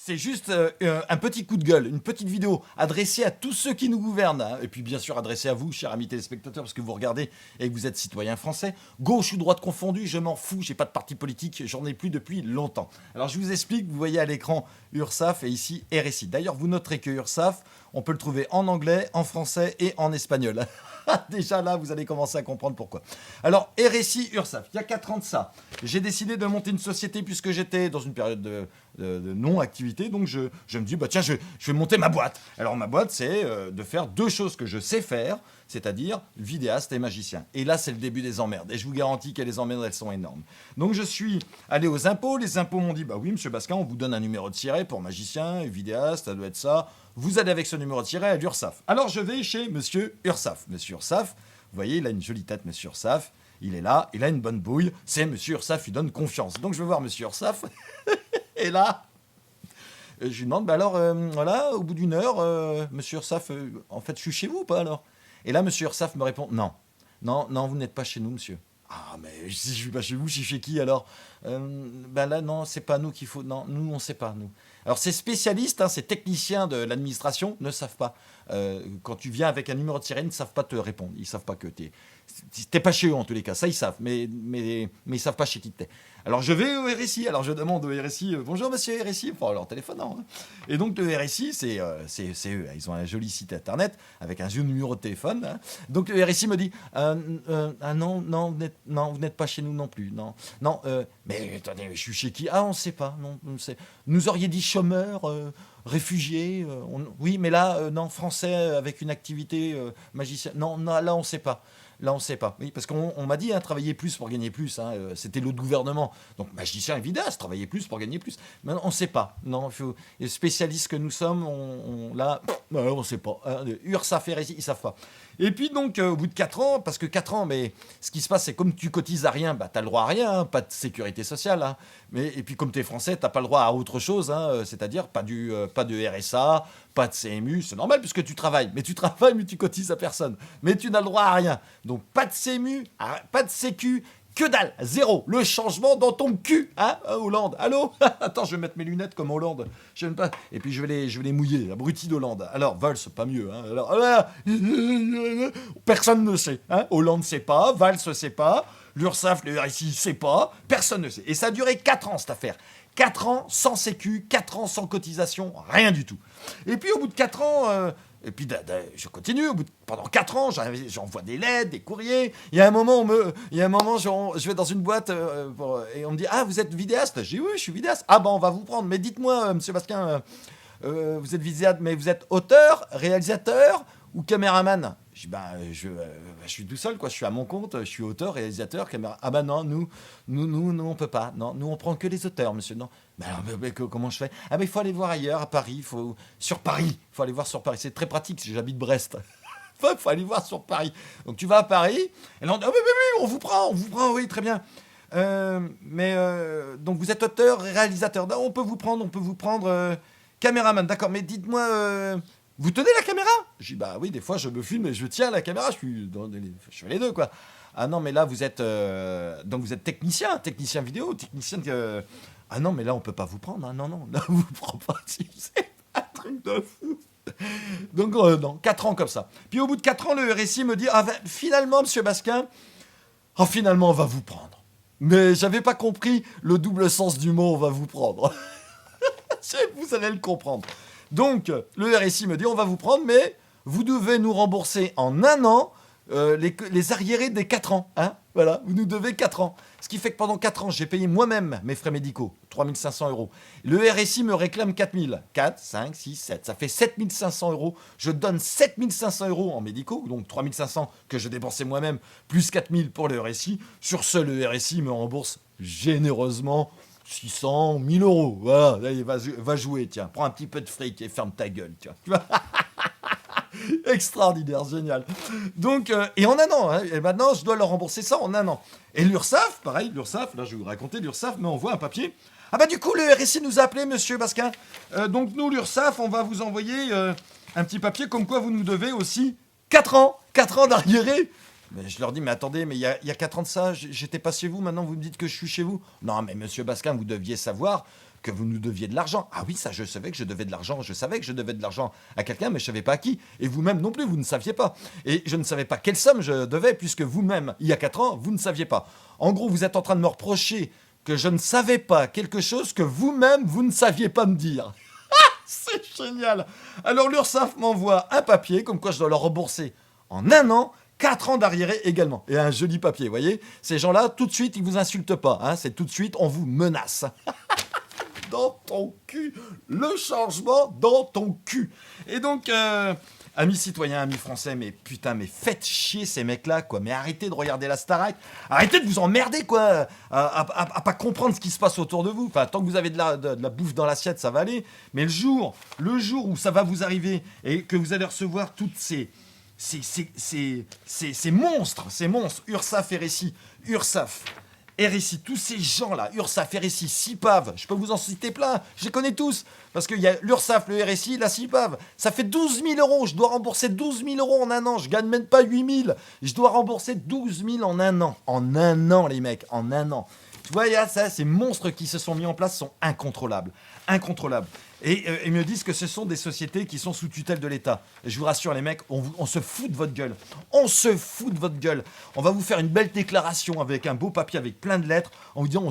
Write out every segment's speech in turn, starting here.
C'est juste un petit coup de gueule, une petite vidéo adressée à tous ceux qui nous gouvernent, hein. Et puis bien sûr adressée à vous, chers amis téléspectateurs, parce que vous regardez et que vous êtes citoyen français. Gauche ou droite confondue, je m'en fous, j'ai pas de parti politique, j'en ai plus depuis longtemps. Alors je vous explique, vous voyez à l'écran URSAF et ici RSI. D'ailleurs, vous noterez que URSAF, on peut le trouver en anglais, en français et en espagnol. Déjà là, vous allez commencer à comprendre pourquoi. Alors, RSI URSAF, il y a 4 ans de ça, j'ai décidé de monter une société puisque j'étais dans une période de non-activité. Donc, je me dis, bah, tiens, je vais monter ma boîte. Alors, ma boîte, c'est de faire deux choses que je sais faire, c'est-à-dire vidéaste et magicien. Et là, c'est le début des emmerdes. Et je vous garantis que les emmerdes, elles sont énormes. Donc, je suis allé aux impôts. Les impôts m'ont dit, bah oui, monsieur Basquin, on vous donne un numéro de siret pour magicien et vidéaste, ça doit être ça. Vous allez avec ce numéro de siret à l'URSSAF. Alors, je vais chez monsieur URSSAF. Monsieur URSSAF, vous voyez, il a une jolie tête, monsieur URSSAF. Il est là, il a une bonne bouille. C'est monsieur URSSAF, il donne confiance. Donc, je vais voir monsieur URSSAF. Et là, je lui demande, bah alors, voilà, au bout d'une heure, monsieur URSSAF, en fait, je suis chez vous ou pas alors? Et là, monsieur URSSAF me répond, non, non, non, vous n'êtes pas chez nous, monsieur. Ah, mais si je suis pas chez vous, je suis chez qui alors? Ben là, non, c'est pas nous qu'il faut. Non, nous, on sait pas, nous. Alors, ces spécialistes, hein, ces techniciens de l'administration ne savent pas. Quand tu viens avec un numéro de sirène, ils ne savent pas te répondre. Ils savent pas que t'es pas chez eux en tous les cas. Ça, ils savent, mais ils savent pas chez qui t'es. Alors, je vais au RSI. Alors, je demande au RSI, bonjour monsieur RSI, pour leur téléphone. Hein. Et donc, le RSI, c'est eux. Ils ont un joli site internet avec un joli numéro de téléphone. Hein. Donc, le RSI me dit, ah non, non, vous n'êtes pas chez nous non plus. Non, non, mais attendez, je suis chez qui? Ah, on ne sait pas. Non, on sait. Nous auriez dit chômeur, réfugié. Oui, mais là, non, français avec une activité magicien. Non, non, là, on ne sait pas. Là, on ne sait pas. Oui, parce qu'on m'a dit, hein, travailler plus pour gagner plus. Hein, c'était l'autre gouvernement. Donc, magicien et vidéaste, travailler plus pour gagner plus. Mais on ne sait pas. Non, les spécialistes que nous sommes, là, on ne sait pas. Hein, URSSAF, RSI, ils ne savent pas. Et puis donc, au bout de 4 ans, parce que 4 ans, mais ce qui se passe, c'est comme tu cotises à rien, bah, tu as le droit à rien, hein, pas de sécurité sociale. Hein. Et puis comme tu es français, tu n'as pas le droit à autre chose, hein, c'est-à-dire pas de RSA, pas de CMU, c'est normal puisque tu travailles. Mais tu travailles, mais tu cotises à personne. Mais tu n'as le droit à rien. Donc pas de CMU, pas de Sécu, que dalle, zéro. Le changement dans ton cul, hein, Hollande. Allô? Attends, je vais mettre mes lunettes comme Hollande. Je n'aime pas. Et puis je vais les mouiller, abruti d'Hollande. Alors, Valls, pas mieux. Hein. Alors, personne ne sait. Hein. Hollande ne sait pas, Valls ne sait pas, l'URSSAF, le RSI ne sait pas, personne ne sait. Et ça a duré 4 ans cette affaire. 4 ans sans sécu, 4 ans sans cotisation, rien du tout. Et puis au bout de 4 ans, et puis je continue, pendant 4 ans, j'envoie des lettres, des courriers. Il y a un moment, je vais dans une boîte et on me dit, ah, vous êtes vidéaste? J'ai dit, oui, je suis vidéaste. Ah, ben, on va vous prendre. Mais dites-moi, monsieur Basquin, vous êtes vidéaste, mais vous êtes auteur, réalisateur ou caméraman? Je dis, je suis tout seul, quoi. Je suis à mon compte, je suis auteur, réalisateur, caméra. Ah ben non, nous, on peut pas. Non, nous, on prend que les auteurs, monsieur. Non. Ben alors, comment je fais? Ah ben, il faut aller voir ailleurs, à Paris. Sur Paris. Il faut aller voir sur Paris. C'est très pratique, si j'habite Brest. Il faut aller voir sur Paris. Donc, tu vas à Paris, et là, on dit, ah, oui, on vous prend, oui, très bien. Donc, vous êtes auteur, réalisateur. Non, on peut vous prendre, caméraman. D'accord, mais dites-moi... vous tenez la caméra? Je dis, bah oui, des fois, je me filme et je tiens la caméra. Je fais les deux, quoi. Ah non, mais là, vous êtes... donc, vous êtes technicien vidéo, technicien... ah non, mais là, on peut pas vous prendre. Hein. Non, non, là, on vous prend pas. C'est un truc de fou. Donc, non, 4 ans comme ça. Puis, au bout de 4 ans, le RSI me dit, ah, ben, finalement, monsieur Basquin, finalement, on va vous prendre. Mais j'avais pas compris le double sens du mot, on va vous prendre. Vous allez le comprendre. Donc, le RSI me dit, on va vous prendre, mais vous devez nous rembourser en 1 an les arriérés des 4 ans. Hein, voilà, vous nous devez 4 ans. Ce qui fait que pendant 4 ans, j'ai payé moi-même mes frais médicaux, 3 500 €. Le RSI me réclame 4 000. 4, 5, 6, 7. Ça fait 7 500 €. Je donne 7 500 € en médicaux, donc 3 500 que je dépensais moi-même, plus 4 000 pour le RSI. Sur ce, le RSI me rembourse généreusement 600, 1000 €. Voilà, là, il va jouer, tiens. Prends un petit peu de fric et ferme ta gueule, tu vois. Extraordinaire, génial. Donc, et en 1 an, hein, et maintenant, je dois leur rembourser ça en 1 an. Et l'URSSAF, pareil, l'URSSAF, là, je vais vous raconter, l'URSSAF m'envoie un papier. Ah bah, du coup, le RSI nous a appelé, monsieur Basquin. Donc, nous, l'URSSAF, on va vous envoyer un petit papier comme quoi vous nous devez aussi 4 ans. 4 ans d'arriérés. Mais je leur dis, mais attendez, mais il y a 4 ans de ça, j'étais pas chez vous, maintenant vous me dites que je suis chez vous. Non, mais monsieur Basquin, vous deviez savoir que vous nous deviez de l'argent. Ah oui, ça, je savais que je devais de l'argent. Je savais que je devais de l'argent à quelqu'un, mais je ne savais pas à qui. Et vous-même non plus, vous ne saviez pas. Et je ne savais pas quelle somme je devais, puisque vous-même, il y a 4 ans, vous ne saviez pas. En gros, vous êtes en train de me reprocher que je ne savais pas quelque chose que vous-même, vous ne saviez pas me dire. C'est génial. Alors l'URSSAF m'envoie un papier, comme quoi je dois leur rembourser en un an, 4 ans d'arriéré également. Et un joli papier, vous voyez. Ces gens-là, tout de suite, ils vous insultent pas. Hein, c'est tout de suite, on vous menace. Dans ton cul. Le changement dans ton cul. Et donc, amis citoyens, amis français, mais putain, mais faites chier ces mecs-là, quoi. Mais arrêtez de regarder la Starac. Arrêtez de vous emmerder, quoi. À pas comprendre ce qui se passe autour de vous. Enfin, tant que vous avez de la bouffe dans l'assiette, ça va aller. Mais le jour où ça va vous arriver et que vous allez recevoir toutes ces monstres, URSSAF, RSI, URSSAF, RSI, tous ces gens-là, URSSAF, RSI, CIPAV, je peux vous en citer plein, je les connais tous, parce qu'il y a l'URSSAF, le RSI, la CIPAV, ça fait 12 000 euros, je dois rembourser 12 000 euros en un an, je gagne même pas 8 000, je dois rembourser 12 000 en un an, les mecs, en un an. Tu vois, il y a ça, ces monstres qui se sont mis en place sont incontrôlables. Et ils me disent que ce sont des sociétés qui sont sous tutelle de l'État. Et je vous rassure les mecs, on se fout de votre gueule. On se fout de votre gueule. On va vous faire une belle déclaration avec un beau papier, avec plein de lettres, en vous disant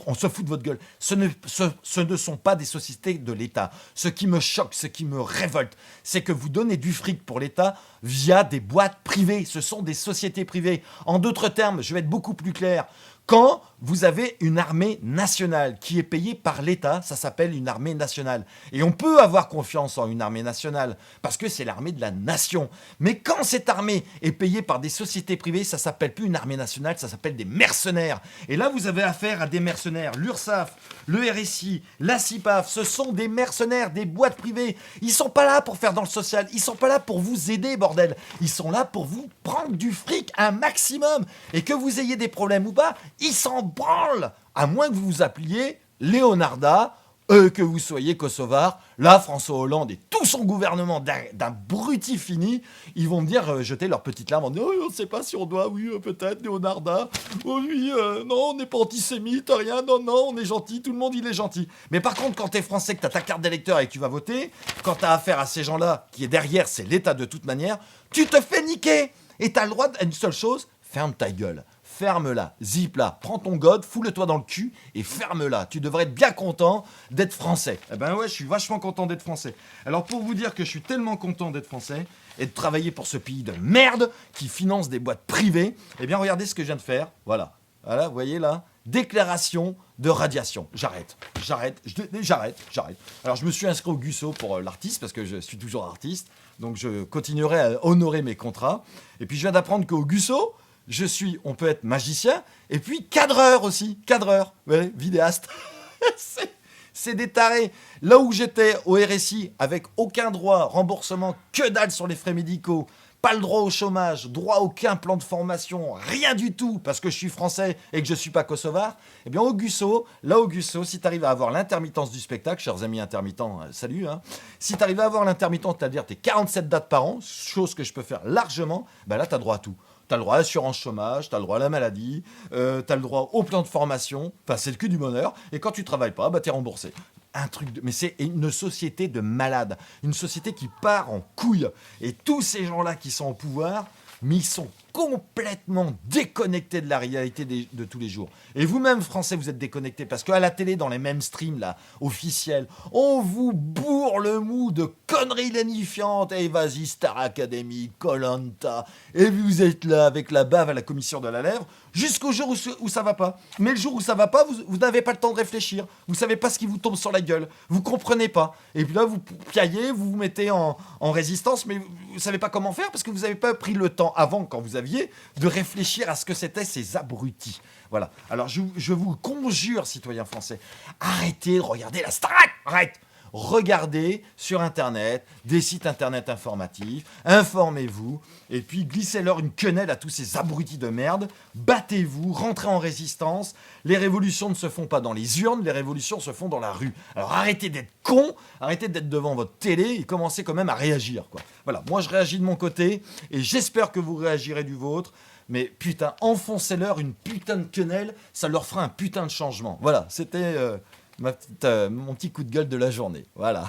on se fout de votre gueule. Ce ne sont pas des sociétés de l'État. Ce qui me choque, ce qui me révolte, c'est que vous donnez du fric pour l'État via des boîtes privées. Ce sont des sociétés privées. En d'autres termes, je vais être beaucoup plus clair. Quand vous avez une armée nationale qui est payée par l'État, ça s'appelle une armée nationale. Et on peut avoir confiance en une armée nationale, parce que c'est l'armée de la nation. Mais quand cette armée est payée par des sociétés privées, ça s'appelle plus une armée nationale, ça s'appelle des mercenaires. Et là, vous avez affaire à des mercenaires. L'URSSAF, le RSI, la CIPAF, ce sont des mercenaires, des boîtes privées. Ils sont pas là pour faire dans le social, ils sont pas là pour vous aider, bordel. Ils sont là pour vous prendre du fric un maximum. Et que vous ayez des problèmes ou pas, ils s'en branlent, à moins que vous vous appeliez Leonarda, que vous soyez kosovar. Là, François Hollande et tout son gouvernement d'un bruti fini, ils vont me dire, jeter leurs petites larmes en disant on ne sait pas si on doit, oui, peut-être, Leonarda, oh oui, non, on n'est pas antisémite, rien, non, on est gentil, tout le monde, il est gentil. Mais par contre, quand t'es français, que t'as ta carte d'électeur et que tu vas voter, quand t'as affaire à ces gens-là, qui est derrière, c'est l'État de toute manière, tu te fais niquer. Et t'as le droit à une seule chose, ferme ta gueule. Ferme-la, zip-la, prends ton god, foule-toi dans le cul et ferme-la. Tu devrais être bien content d'être français. Eh ben ouais, je suis vachement content d'être français. Alors pour vous dire que je suis tellement content d'être français et de travailler pour ce pays de merde qui finance des boîtes privées, eh bien regardez ce que je viens de faire. Voilà, vous voyez là, déclaration de radiation. J'arrête. Alors je me suis inscrit au Gusso pour l'artiste parce que je suis toujours artiste. Donc je continuerai à honorer mes contrats. Et puis je viens d'apprendre qu'au Gusso, on peut être magicien, et puis cadreur aussi, ouais, vidéaste. c'est des tarés. Là où j'étais au RSI, avec aucun droit, remboursement, que dalle sur les frais médicaux, pas le droit au chômage, droit à aucun plan de formation, rien du tout, parce que je suis français et que je suis pas kosovar, eh bien au Gusso, si tu arrives à avoir l'intermittence du spectacle, chers amis intermittents, salut, hein, si tu arrives à avoir l'intermittence, c'est-à-dire tes 47 dates par an, chose que je peux faire largement, ben là tu as droit à tout. T'as le droit à l'assurance chômage, t'as le droit à la maladie, t'as le droit au plan de formation, enfin c'est le cul du bonheur, et quand tu travailles pas, bah t'es remboursé. Mais c'est une société de malades, une société qui part en couille. Et tous ces gens-là qui sont au pouvoir, mais ils sont complètement déconnectés de la réalité de tous les jours. Et vous-même, Français, vous êtes déconnectés parce qu'à la télé, dans les mêmes streams là, officiels, on vous bourre le mou de conneries lénifiantes. Et vas-y, Star Academy, Koh-Lanta. Et vous êtes là avec la bave à la commission de la lèvre jusqu'au jour où ça va pas. Mais le jour où ça va pas, vous n'avez pas le temps de réfléchir. Vous savez pas ce qui vous tombe sur la gueule. Vous comprenez pas. Et puis là, vous piaillez, vous vous mettez en résistance, mais vous savez pas comment faire parce que vous n'avez pas pris le temps avant, quand vous aviez, de réfléchir à ce que c'était ces abrutis. Voilà. Alors je vous conjure, citoyens français, arrêtez de regarder la Starac. Arrête. Regardez sur Internet, des sites Internet informatifs, informez-vous, et puis glissez-leur une quenelle à tous ces abrutis de merde, battez-vous, rentrez en résistance. Les révolutions ne se font pas dans les urnes, les révolutions se font dans la rue. Alors arrêtez d'être cons, arrêtez d'être devant votre télé et commencez quand même à réagir, quoi. Voilà, moi je réagis de mon côté, et j'espère que vous réagirez du vôtre. Mais putain, enfoncez-leur une putain de quenelle, ça leur fera un putain de changement. Voilà, c'était mon petit coup de gueule de la journée. Voilà.